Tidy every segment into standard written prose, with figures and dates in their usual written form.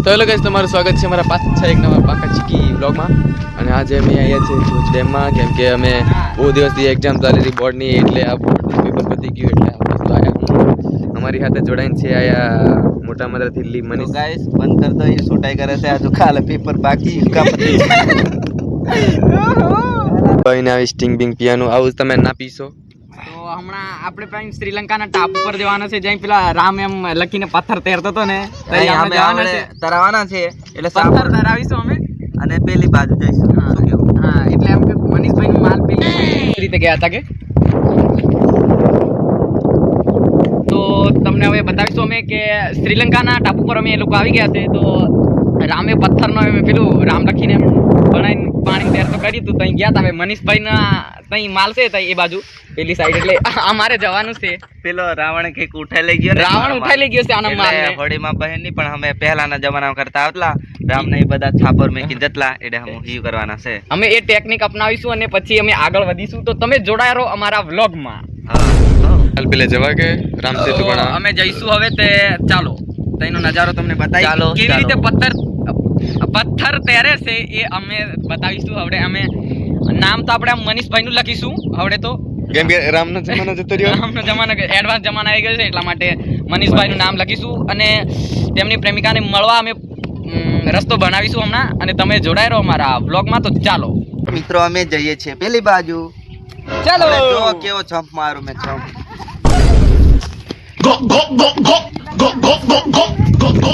તો hello guys, તમારું સ્વાગત છે અમારા પાછા એક નવા પાકા ચીકી વ્લોગમાં. અને આજે અમે આવ્યા છીએ ભુજ ડેમમાં, કેમ કે અમે બહુ દિવસથી એક્ઝામ ચાલી રહી બોર્ડની, એટલે આ બોર્ડનું પેપર પતી ગયું એટલે આ વસ્તુ આવ્યા. અમારી સાથે જોડાઈને છે આયા મોટા મદરથી લી મનીષ. गाइस बंद कर दो, ये शूटाई करे थे आज काले पेपर बाकी इसका ભાઈને આવી સ્ટિંગ બિંગ પીવાનું આવું તમે ના પીશો. તો હમણાં આપણે પણ શ્રીલંકાના ટાપુ પર જવાના છે, જ્યાં પેલા રામ એમ લખીને પથ્થર તેરતો હતો ને, અહીંયા અમે આપણે તરાવાના છે એટલે પથ્થર તરાવીશું અમે અને પેલી બાજુ જઈશું. શું કેવું? હા, એટલે એમ કે મનીષભાઈનો માલ પેલી રીતે ગયા હતા કે તો તમને હવે બતાવીશું અમે કે શ્રીલંકાના ટાપુ પર અમે એ લોકો આવી ગયા છે. તો રામે પથ્થરનો એમ પેલું રામ લખીને એમ બનાવીને પાણી તૈયાર તો કરી હતું, ત્યાં ગયા હતા. હવે મનીષભાઈના ત્યાં માલ છે ત્યાં એ બાજુ પેલી સાઈડ, એટલે અમારે જવાનું છે. પેલો રાવણ કઈક ઉઠાઈ લઈ ગયો ને, રાવણ ઉઠાઈ લઈ ગયો છે આના માલ ને હોડીમાં બહેન ની, પણ અમે પહેલાના જમાનામાં કરતા આવતલા રામ ને બધા છાપર મેકી જતલા એટલે હમ ઈ કરવાના છે. અમે એ ટેકનિક અપનાવીશું અને પછી અમે આગળ વધીશું. તો તમે જોડાયા રહો અમારા વ્લોગમાં. હાલ પેલે જવા કે રામ સેતુ બનાવવા અમે જઈશું હવે. તે ચાલો તેનો નજારો તમને બતાવી ચાલો, કેવી ચાલો. રીતે પથ્થર તૈરે છે એ અમે બતાવીશું. હવે અમે નામ તો આપણે મનીષભાઈનું લખીશું. હવે તો કેમ કે રામનો જમાનો જતો રહ્યો, રામનો જમાનો એડવાન્સ જમાનો આવી ગયો છે, એટલા માટે મનીષભાઈનું નામ લખીશું અને તેમની પ્રેમિકાને મળવા અમે રસ્તો બનાવીશું હમણાં. અને તમે જોડાઈ રહો અમારા વ્લોગમાં. તો ચાલો મિત્રો અમે જઈએ છીએ પેલી બાજુ. ચાલો. હવે જો કેવો જમ્પ મારું મેં જમ્પ.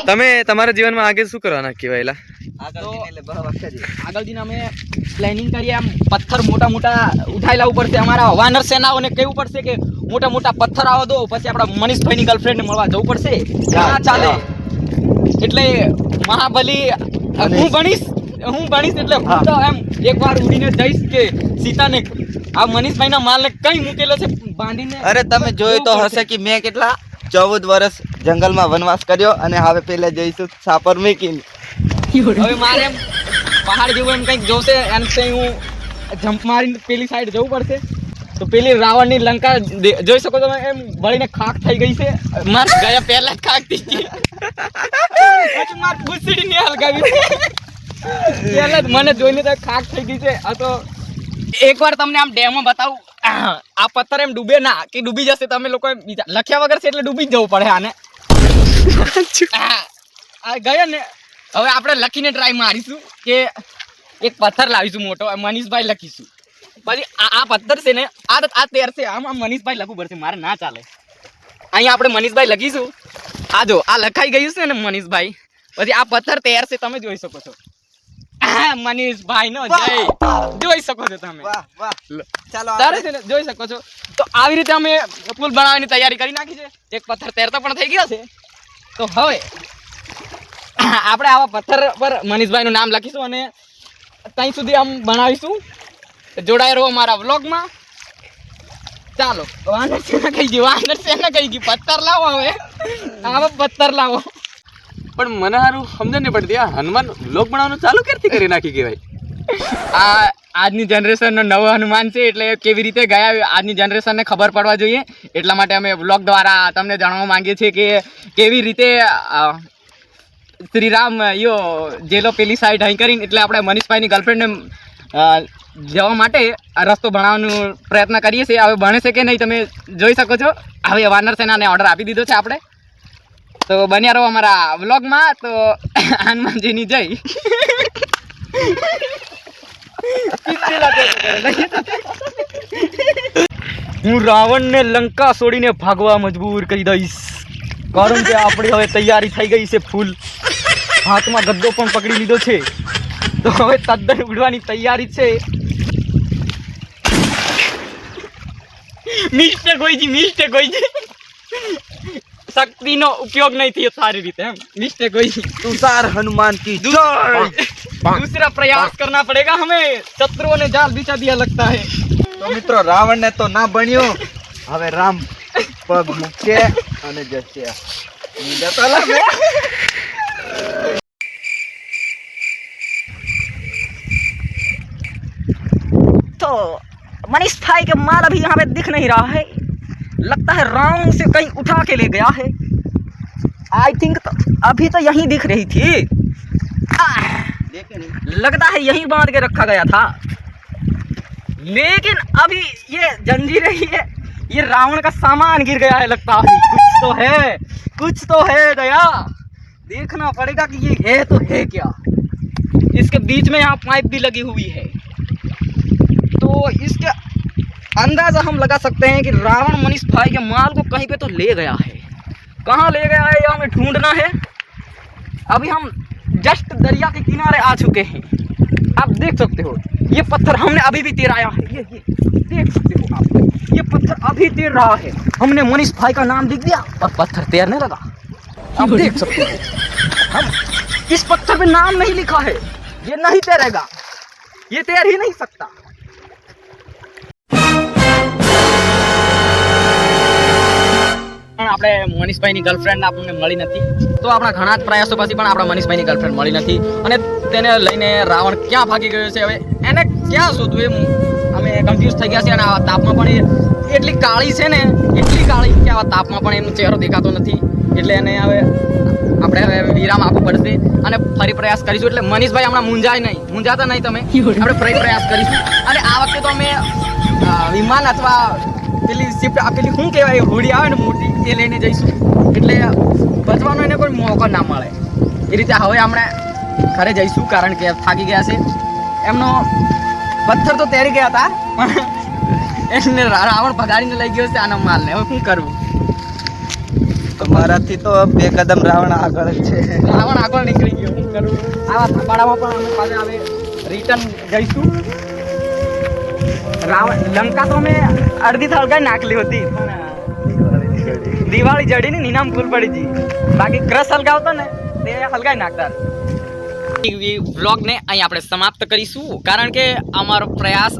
તમે તમારા જીવનમાં આગળ શું કરવાના કહેવાયેલા? આગળ જઈને અમે પ્લાનિંગ કરીએ. આમ પથ્થર મોટા મોટા ઉઠાઈ લાવવું પડશે. અમારા વાનર સેનાઓને કહેવું પડશે કે મોટા મોટા પથ્થર આવો દો, પછી આપણા મનીષભાઈની ગર્લફ્રેન્ડને મળવા જવું પડશે. ના ચાલે. એટલે મહાબલી હું ભણીશ એટલે હું તો એમ એકવાર ઉડીને જઈશ કે સીતાને આ મનીષભાઈના માલને કઈ મૂકેલો છે બાંધીને. અરે તમે જોયું તો હશે કે મેં કેટલા 14 વર્ષ જંગલમાં વનવાસ કર્યો અને હવે પેલે જઈશું સાપર મેકીને. હવે મારે એમ પહાડ જેવું એમ કંઈક જોશે, એમ હું જમ્પ મારીને પેલી સાઈડ જવું પડશે. તો પેલી રાવણની લંકા જોઈ શકો તમે, એમ બળીને ખાક થઈ ગઈ છે. માર ગયા પહેલા જ ખાક થઈ ગઈ, પછી માર ભૂસડી ને હલગાવી પહેલા જ મને જોઈને તો ખાક થઈ ગઈ છે. આ તો એકવાર તમને આમ ડેમો બતાવું. આ પથ્થર એમ ડૂબે ના કે ડૂબી જશે, તમે લોકો બીજા લખ્યા વગર છે એટલે ડૂબી જ જવું પડે આને. આ ગયા ને, હવે આપણે લખીને ટ્રાય મારીશું કે એક પથ્થર લાવીશું મોટો, મનીષભાઈ લખીશું. પછી આ પથ્થર છે ને આ તેર છે, આમ મનીષભાઈ લખવું પડશે, મારે ના ચાલે. અહીંયા આપણે મનીષભાઈ લખીશું. આ જો આ લખાઈ ગયું છે ને મનીષભાઈ. પછી આ પથ્થર તેર છે, તમે જોઈ શકો છો. મનીષભાઈ નો જય જોઈ શકો છો તમે. ચાલો તારે છે ને જોઈ શકો છો. તો આવી રીતે અમે પુલ બનાવવાની તૈયારી કરી નાખી છે. એક પથ્થર તૈરતો પણ થઈ ગયો છે. તો હવે આપણે આવા પથ્થર પર મનીષભાઈનું નામ લખીશું અને ત્યાં સુધી આમ બનાવીશું. જોડાઈ રહો મારા વ્લોગમાં. ચાલો વાનર સેના કહી ગઈ પથ્થર લાવો. હવે આવા પથ્થર લાવો. પણ મને સારું સમજ નહીં પડતી, આ હનુમાન વ્લોગ બનાવવાનું ચાલુ ક્યારથી કરી નાખી કહેવાય? આ આજની જનરેશનનો નવો હનુમાન છે, એટલે કેવી રીતે ગયા આજની જનરેશનને ખબર પડવા જોઈએ. એટલા માટે અમે વ્લોગ દ્વારા તમને જણાવવા માંગીએ છીએ કે કેવી રીતે શ્રીરામ જેલો પેલી સાઈડ અહીં કરીને, એટલે આપણે મનીષભાઈની ગર્લફ્રેન્ડને જવા માટે આ રસ્તો બનાવવાનો પ્રયત્ન કરીએ છીએ. હવે બને છે કે નહીં તમે જોઈ શકો છો. હવે વાનર સેનાને ઓર્ડર આપી દીધો છે આપણે. તો બન્યા રહો અમારા વ્લોગમાં. તો હનુમાનજીની જય. હું રાવણને લંકા છોડીને ભાગવા મજબૂર કરી દઈશ, કારણ કે આપણે હવે તૈયારી થઈ ગઈ છે ફૂલ. હાથમાં ગદ્દો પણ પકડી લીધો છે, તો હવે તદ્દન ઉડવાની તૈયારી છે. મિસ્ટેક હોય છે. શક્તિનો ઉપયોગ નહીં થયો સારી રીતે, એમ મિસ્ટેક હોય છે. तुषार हनुमान की जय. दूसरा प्रयास करना पड़ेगा हमें, शत्रुओं ने जाल बिछा दिया लगता है. તો મિત્રો રાવણ ને તો ના બન્યો, હવે રામ પગ મૂકે અને જશે. तो मनीष भाई के माल अभी यहाँ पे दिख नहीं रहा है, लगता है राम से कहीं उठा के ले गया है. आई थिंक तो अभी तो यहीं दिख रही थी. देखे नहीं। लगता है यहीं बांध के रखा गया था, लेकिन अभी ये जंजीरें ही है, ये रावण का सामान गिर गया है लगता है। कुछ तो है दया, देखना पड़ेगा कि ये है तो है क्या। इसके बीच में यहाँ पाइप भी लगी हुई है, तो इसके अंदाजा हम लगा सकते हैं कि रावण मनीष भाई के माल को कहीं पे तो ले गया है। कहाँ ले गया है ये हमें ढूंढना है। अभी हम जस्ट दरिया के किनारे आ चुके हैं, आप देख सकते हो ये पत्थर हमने अभी भी तैराया है। ये देख सकते हो आप, ये पत्थर अभी तैर रहा है। हमने मनीष भाई का नाम लिख दिया और पत्थर तैरने लगा। आप देख सकते हो हम इस पत्थर पे नाम नहीं लिखा है, ये नहीं तैरेगा, ये तैर ही नहीं सकता। આપણે મનીષભાઈની ગર્લફ્રેન્ડ આપણને મળી નથી, તો આપણા ઘણા જ પ્રયાસો પછી પણ આપણા મનીષભાઈની ગર્લફ્રેન્ડ મળી નથી અને તેને લઈને રાવણ ક્યાં ભાગી ગયો છે, હવે એને ક્યાં શોધવું એમ અમે કન્ફ્યુઝ થઈ ગયા છે। અને આવા તાપમાં પણ એ એટલી કાળી છે ને, એટલી કાળી કે આવા તાપમાં પણ એનો ચહેરો દેખાતો નથી, એટલે એને હવે આપણે હવે વિરામ આપવો પડશે અને ફરી પ્રયાસ કરીશું। એટલે મનીષભાઈ હમણાં મૂંઝાતા નહીં તમે, આપણે ફરી પ્રયાસ કરીશું અને આ વખતે તો અમે વિમાન અથવા પેલી શિફ્ટ પેલી શું કહેવાય હોડી આવે ને મોટી એ લઈને જઈશું, એટલે બચવાનો એને કોઈ મોકો ના મળે એ રીતે। હવે આપણે ઘરે જઈશું કારણ કે થાકી ગયા છે। એમનો પથ્થર તો તૈરી ગયા હતા પણ એને રાવણ ભગાડીને લઈ ગયો છે આનો માલને, હવે શું કરવું। તમારાથી તો 2 કદમ રાવણ આગળ જ છે। રાવણ આગળ નીકળી ગયો, શું કરવું। આવા થપાડામાં પણ અમે પાછા હવે રિટર્ન જઈશું। રાવણ લંકા તો અમે અડધી હળગાઈ નાખલી હતી, દિવાળી જડીને નીનામ ફૂલ પડી હતી, બાકી ક્રશ હલગાવતો ને તે હલગાઈ નાખતા। વ્લોગને અહીં આપણે સમાપ્ત કરીશું કારણ કે અમારો પ્રયાસ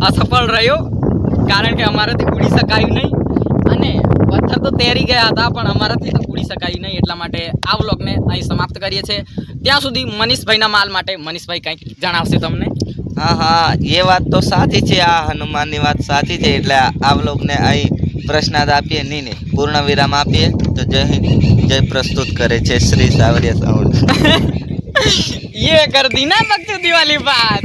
અસફળ રહ્યો, કારણ કે અમારાથી ઉડી શકાયું નહીં અને પથ્થર તો તૈરી ગયા હતા પણ અમારાથી તો ઉડી શકાયું નહીં, એટલા માટે આ વ્લોગને અહીં સમાપ્ત કરીએ છીએ। ત્યાં સુધી મનીષભાઈના માલ માટે મનીષભાઈ કંઈક જણાવશે તમને। હા, એ વાત તો સાચી છે, આ હનુમાનની વાત સાચી છે, એટલે આ વ્લોગને અહીં પ્રશ્નાર્થ આપીએ નહીં પૂર્ણ વિરામ આપીએ। તો જય હિન્દ, જય પ્રસ્તુત કરે છે શ્રી સાવરિયા સાઉન્ડ। ये कर दी ना बकचोदी वाली बात।